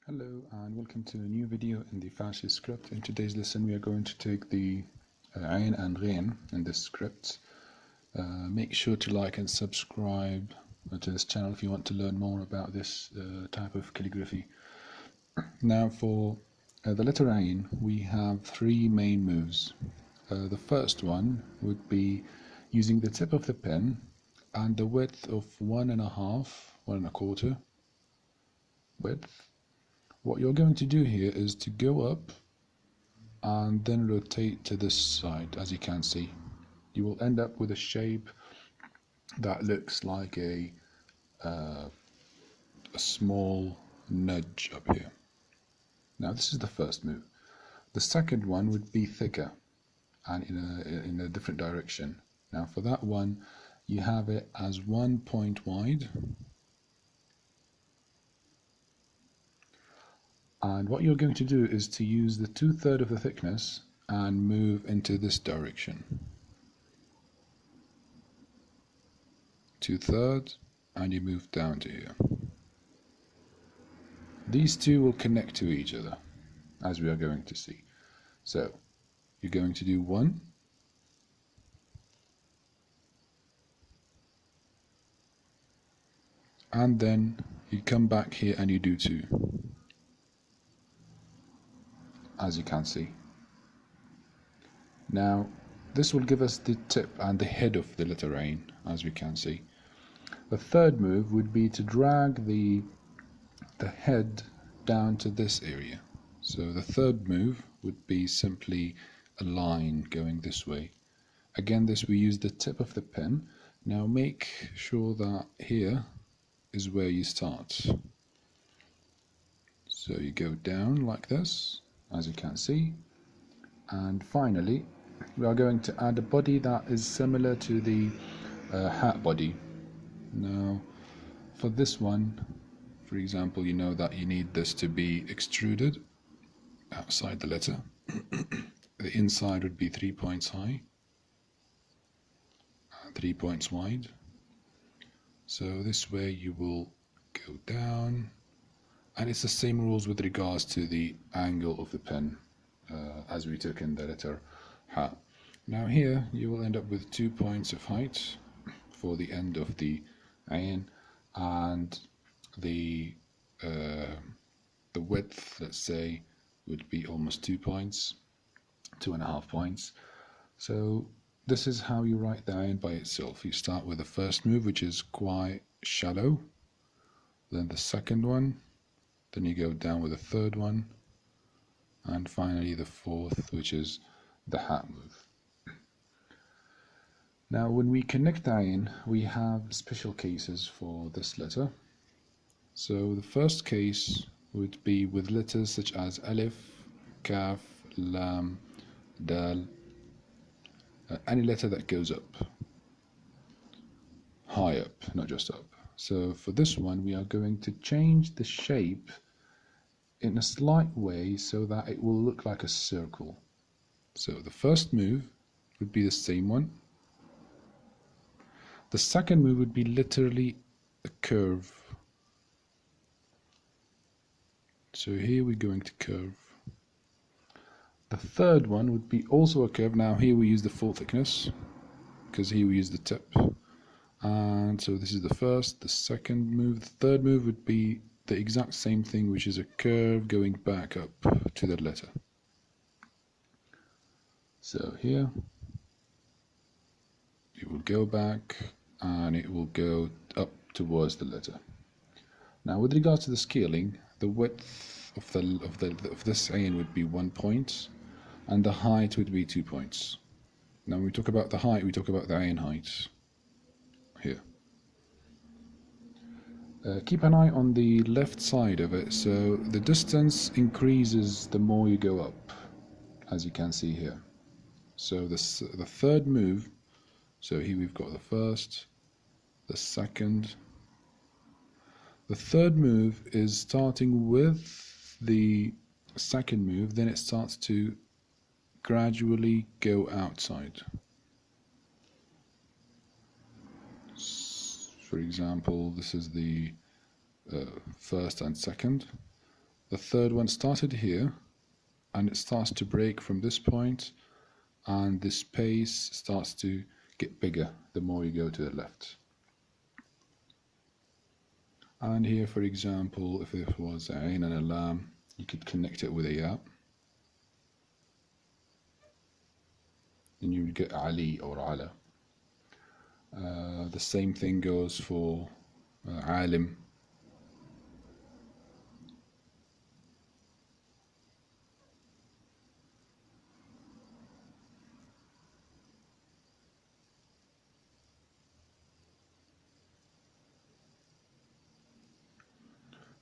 Hello and welcome to a new video in the Farsi script. In today's lesson we are going to take the Ain and Ghain in this script. Make sure to like and subscribe to this channel if you want to learn more about this type of calligraphy. Now for the letter Ain we have three main moves. The first one would be using the tip of the pen and the width of 1.25 width. What you're going to do here is to go up and then rotate to this side. As you can see, you will end up with a shape that looks like a small nudge up here. Now this is the first move. The second one would be thicker and in a different direction. Now for that one you have it as 1 point wide. And what you're going to do is to use the 2/3 of the thickness and move into this direction. 2/3, and you move down to here. These two will connect to each other, as we are going to see. So you're going to do 1, and then you come back here and you do 2. As you can see. Now this will give us the tip and the head of the letter Ain, as we can see. The third move would be to drag the head down to this area. So the third move would be simply a line going this way. Again, this we use the tip of the pen. Now make sure that here is where you start. So you go down like this, as you can see, and finally we are going to add a body that is similar to the hat body. Now for this one, for example, you know that you need this to be extruded outside the letter. The inside would be 3 points high and 3 points wide. So this way you will go down. And it's the same rules with regards to the angle of the pen as we took in the letter Ha. Now here you will end up with 2 points of height for the end of the Ain, and the width, let's say, would be almost 2 points, 2.5 points. So this is how you write the Ain by itself. You start with the first move, which is quite shallow, then the second one, then you go down with the third one, and finally the fourth, which is the hat move. Now when we connect Ain, we have special cases for this letter. So the first case would be with letters such as Alif, Kaf, Lam, Dal, any letter that goes up, high up, not just up. So for this one we are going to change the shape in a slight way so that it will look like a circle. So the first move would be the same one. The second move would be literally a curve. So here we're going to curve. The third one would be also a curve. Now here we use the full thickness because here we use the tip. And so this is the first, the second move. The third move would be the exact same thing, which is a curve going back up to that letter. So here it will go back and it will go up towards the letter. Now with regards to the scaling, the width of this Ain would be 1 point and the height would be 2 points. Now when we talk about the height, we talk about the Ain height here. Keep an eye on the left side of it, so the distance increases the more you go up, as you can see here. So the third move, so here we've got the first, the second. The third move is starting with the second move, then it starts to gradually go outside. For example, this is the first and second. The third one started here, and it starts to break from this point, and the space starts to get bigger the more you go to the left. And here, for example, if it was Ain and a Lam, you could connect it with a Ya, and you would get Ali or Ala. The same thing goes for Alim.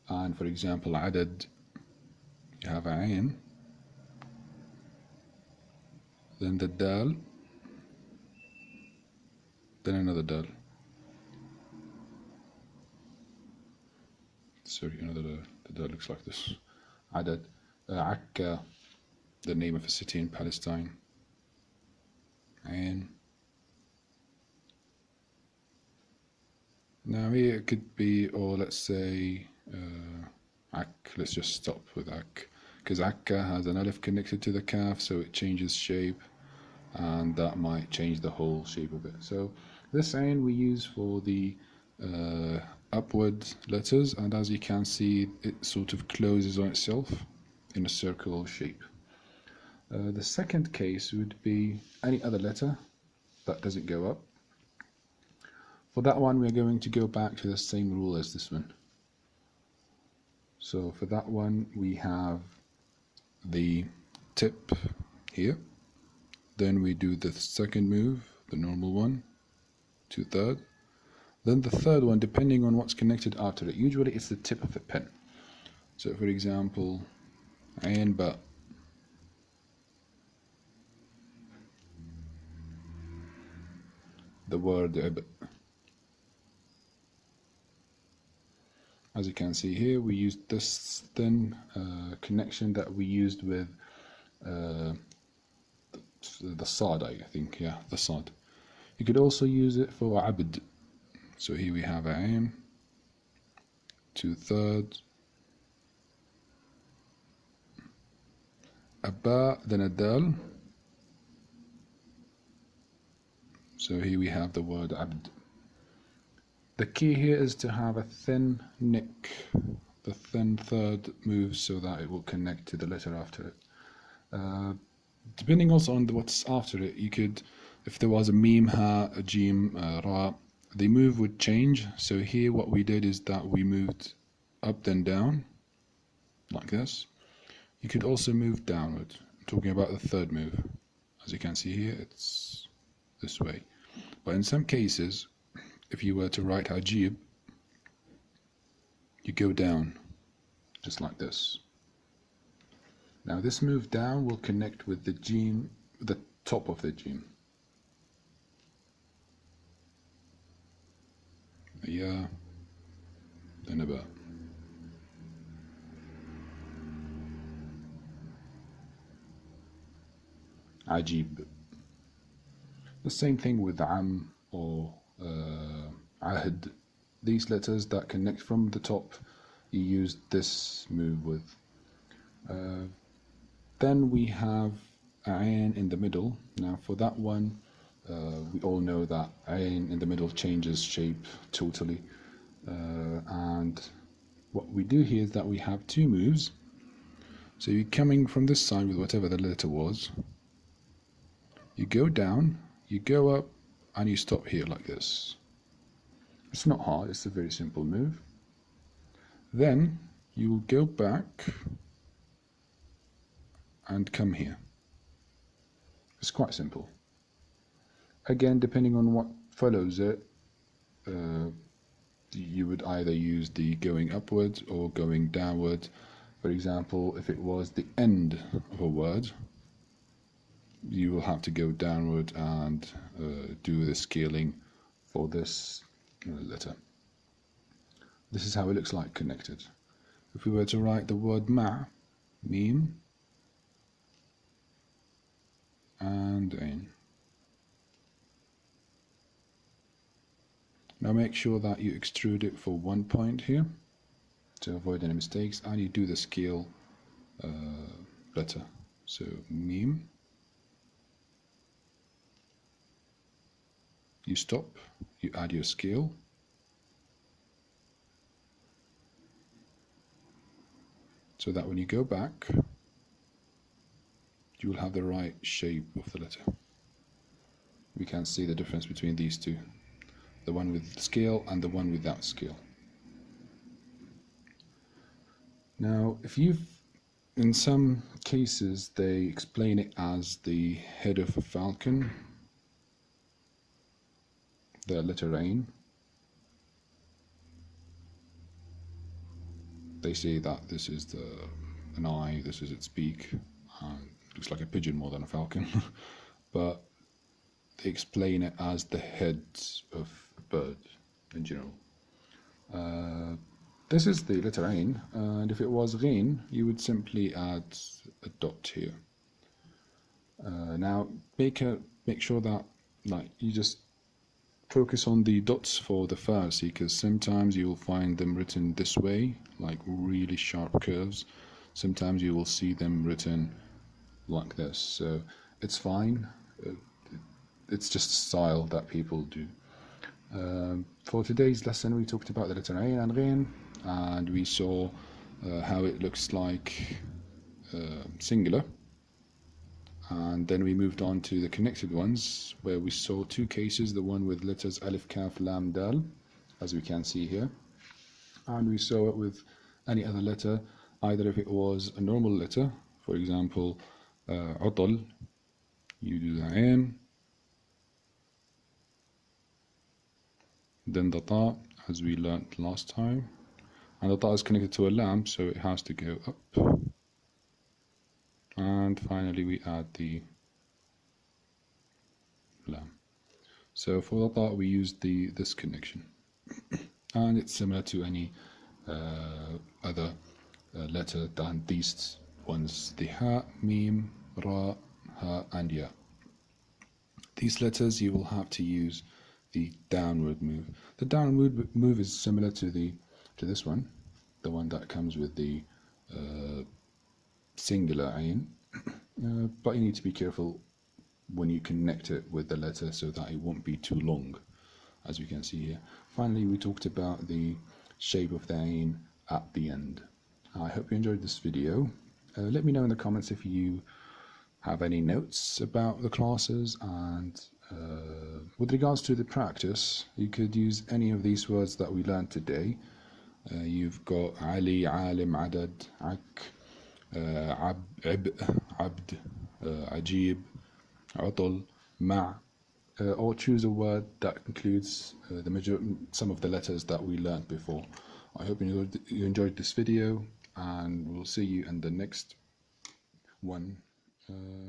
And for example, Adad, you have Ain, then the Dal, then another Dal. Sorry, another Dal. The Dal looks like this. Adad, Akka, the name of a city in Palestine. Ain. Now here it could be, or let's say, Ak. Let's just stop with Ak, because Akka has an alif connected to the kaf, so it changes shape, and that might change the whole shape of it. So this Ain we use for the upward letters, and as you can see, it sort of closes on itself in a circular shape. The second case would be any other letter that doesn't go up. For that one, we're going to go back to the same rule as this one. So for that one, we have the tip here. Then we do the second move, the normal one, 2/3. Then the third one, depending on what's connected after it. Usually it's the tip of the pen. So for example, Ain Ba. The word Ib. As you can see here, we used this thin connection that we used with the Sad, I think, yeah, the Sad. You could also use it for Abd. So here we have Ain, 2/3, a Ba, then a Dal. So here we have the word Abd. The key here is to have a thin nick, the thin third move, so that it will connect to the letter after it. Depending also on what's after it, you could, if there was a Mim, Ha, a Jim, Ra, the move would change. So here what we did is that we moved up then down, like this. You could also move downward. I'm talking about the third move. As you can see here, it's this way. But in some cases, if you were to write Ajib, you go down, just like this. Now this move down will connect with the Jim, the top of the Jim. A Ya, then a Ba. Ajib. The same thing with Am or Ahd. These letters that connect from the top, you use this move with. Then we have Ain in the middle. Now for that one, we all know that Ain in the middle changes shape totally. And what we do here is that we have two moves. So you're coming from this side with whatever the letter was. You go down, you go up, and you stop here like this. It's not hard, it's a very simple move. Then you will go back and come here. It's quite simple. Again, depending on what follows it, you would either use the going upwards or going downwards. For example, if it was the end of a word, you will have to go downward and do the scaling for this letter. This is how it looks like connected. If we were to write the word Ma, Mim, and Ain. Now make sure that you extrude it for 1 point here, to avoid any mistakes, and you do the scale letter. So meme, you stop, you add your scale, so that when you go back you will have the right shape of the letter. We can see the difference between these two, the one with scale and the one without scale. Now in some cases they explain it as the head of a falcon, the letter Ain. They say that this is an eye, this is its beak, and looks like a pigeon more than a falcon. But they explain it as the head of a bird in general. This is the letter Ain, and if it was Ghain, you would simply add a dot here. Now make sure that you just focus on the dots for the Farsi, because sometimes you will find them written this way, like really sharp curves. Sometimes you will see them written like this, so it's fine. It's just a style that people do. For today's lesson we talked about the letter Ain and Ghain, and we saw how it looks like singular, and then we moved on to the connected ones, where we saw two cases, the one with letters Alif, Kaf, Lam, Dal, as we can see here, and we saw it with any other letter, either if it was a normal letter, for example Utal, you do the Ain, then the Ta, as we learnt last time, and the Ta is connected to a lamp, so it has to go up, and finally we add the lam. So for the Ta we used this connection, and it's similar to any other letter than these ones, the Ha, Mim, Ra, Ha and Ya. These letters you will have to use the downward move. The downward move is similar to this one, the one that comes with the singular Ain, but you need to be careful when you connect it with the letter so that it won't be too long, as we can see here. Finally, we talked about the shape of the Ain at the end. I hope you enjoyed this video. Let me know in the comments if you have any notes about the classes, and with regards to the practice, you could use any of these words that we learned today. You've got Ali, Alim, Adad, Ak, Abd, Ajib, Utal, Ma, or choose a word that includes some of the letters that we learned before. I hope you enjoyed this video, and we'll see you in the next one.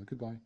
Goodbye.